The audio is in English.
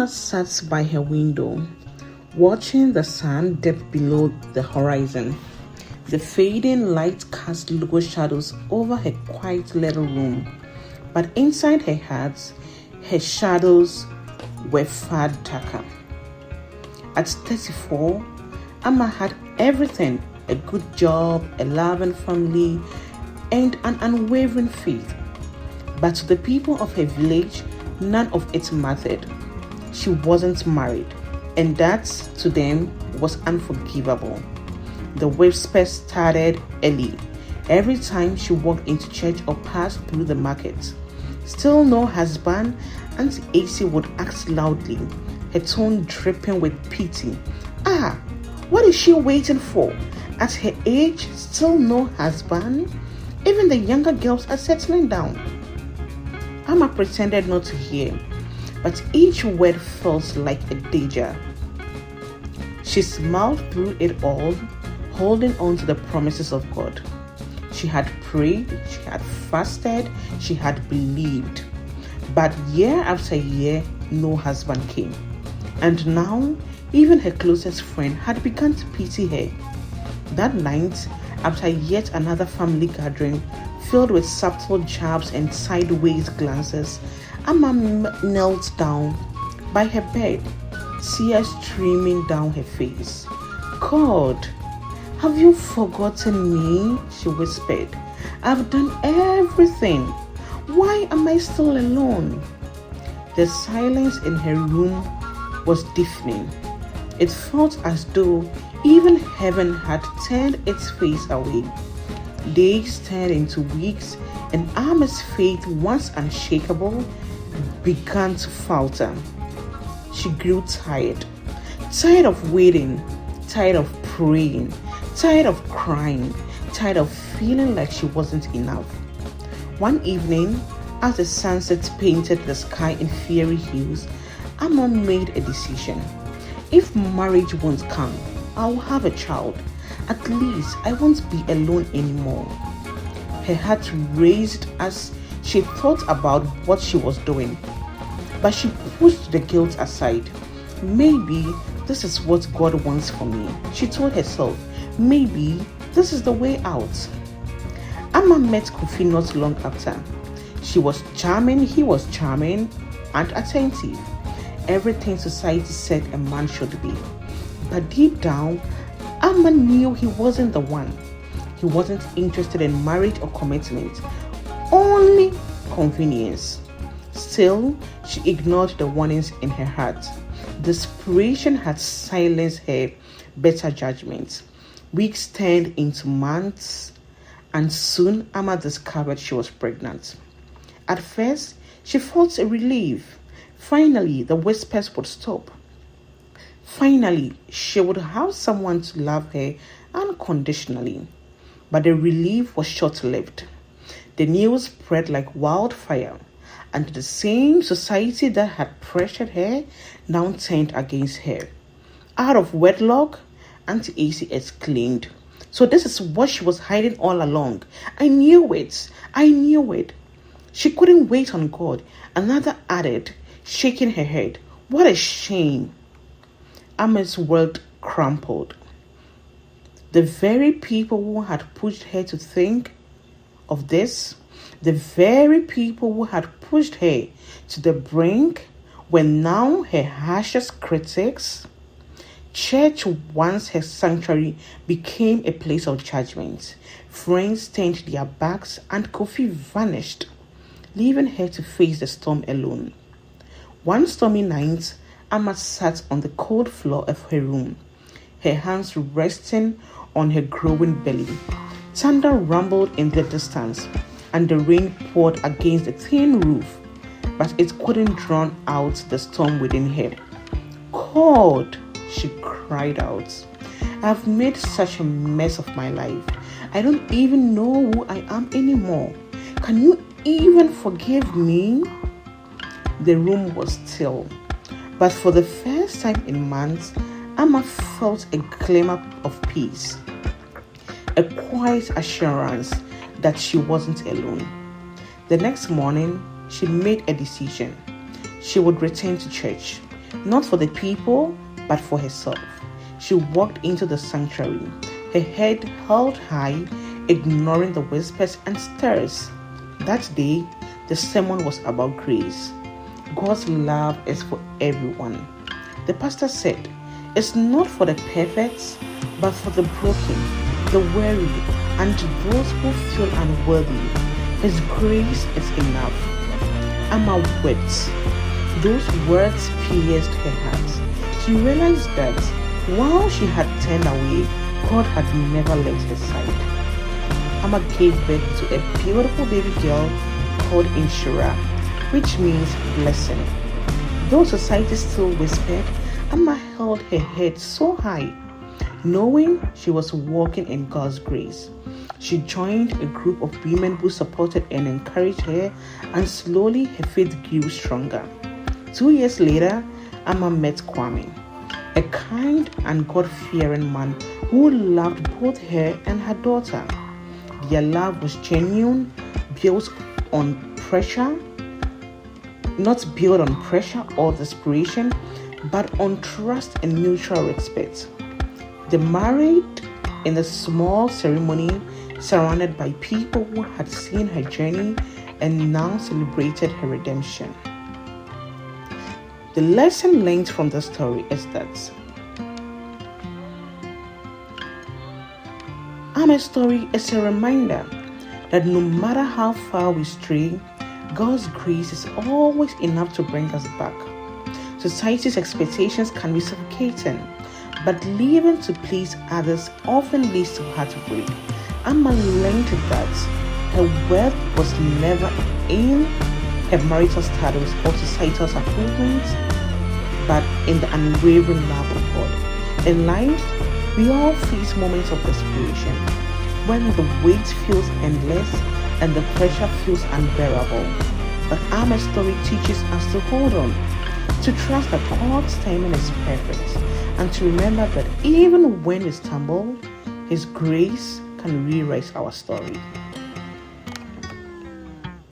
Amma sat by her window, watching the sun dip below the horizon. The fading light cast low shadows over her quiet little room, but inside her heart, her shadows were far darker. At 34, Amma had everything: a good job, a loving family, and an unwavering faith. But to the people of her village, none of it mattered. She wasn't married, and that, to them, was unforgivable. The whispers started early, every time she walked into church or passed through the market. Still no husband, Auntie AC would ask loudly, her tone dripping with pity. Ah, what is she waiting for? At her age, still no husband? Even the younger girls are settling down. Amma pretended not to hear, but each word felt like a danger. She smiled through it all, holding on to the promises of God. She had prayed, she had fasted, she had believed. But year after year, no husband came. And now, even her closest friend had begun to pity her. That night, after yet another family gathering filled with subtle jabs and sideways glances, Amma knelt down by her bed, tears streaming down her face. God, have you forgotten me? She whispered. I've done everything. Why am I still alone? The silence in her room was deafening. It felt as though even heaven had turned its face away. Days turned into weeks, and Amma's faith, once unshakable, began to falter. She grew tired of waiting, tired of praying, tired of crying, tired of feeling like she wasn't enough. One evening, as the sunset painted the sky in fiery hues, Amma made a decision. If marriage won't come, I'll have a child. At least I won't be alone anymore. Her heart raced as she thought about what she was doing. But she pushed the guilt aside. Maybe this is what God wants for me, she told herself. Maybe this is the way out. Amma met Kofi not long after. She was charming, he was charming and attentive. Everything society said a man should be. But deep down, Amma knew he wasn't the one. He wasn't interested in marriage or commitment, only convenience. Still, she ignored the warnings in her heart. Desperation had silenced her better judgment. Weeks turned into months, and soon Amma discovered she was pregnant. At first, she felt a relief. Finally, the whispers would stop. Finally, she would have someone to love her unconditionally. But the relief was short-lived. The news spread like wildfire, and the same society that had pressured her now turned against her. Out of wedlock, Auntie AC exclaimed, "So this is what she was hiding all along. I knew it. I knew it." She couldn't wait on God. Another added, shaking her head, "What a shame." Amma's world crumpled. The very people who had pushed her to think of this, the very people who had pushed her to the brink, were now her harshest critics. Church, once her sanctuary, became a place of judgment. Friends turned their backs and Kofi vanished, leaving her to face the storm alone. One stormy night, Amma sat on the cold floor of her room, her hands resting on her growing belly. Thunder rumbled in the distance, and the rain poured against the tin roof, but it couldn't drown out the storm within her. "God," she cried out, "I've made such a mess of my life. I don't even know who I am anymore. Can you even forgive me?" The room was still, but for the first time in months, Amma felt a glimmer of peace, a quiet assurance that she wasn't alone. The next morning, she made a decision. She would return to church. Not for the people, but for herself. She walked into the sanctuary, her head held high, ignoring the whispers and stares. That day, the sermon was about grace. God's love is for everyone. The pastor said, "It's not for the perfect, but for the broken, the weary, and those who feel unworthy. His grace is enough." Amma wept. Those words pierced her heart. She realized that while she had turned away, God had never left her side. Amma gave birth to a beautiful baby girl called Inshira, which means blessing. Though society still whispered, Amma held her head so high, knowing she was walking in God's grace. She joined a group of women who supported and encouraged her, and slowly her faith grew stronger. 2 years later, Amma met Kwame, a kind and God-fearing man who loved both her and her daughter. Their love was genuine, not built on pressure or desperation, but on trust and mutual respect. They married in a small ceremony, surrounded by people who had seen her journey and now celebrated her redemption. The lesson learned from the story is that Amma's story is a reminder that no matter how far we stray, God's grace is always enough to bring us back. Society's expectations can be suffocating, but living to please others often leads to heartbreak. Amma learned that her worth was never in her marital status or societal approval, but in the unwavering love of God. In life, we all face moments of desperation, when the weight feels endless and the pressure feels unbearable. But Amma's story teaches us to hold on, to trust that God's timing is perfect, and to remember that even when we stumble, His grace can rewrite our story.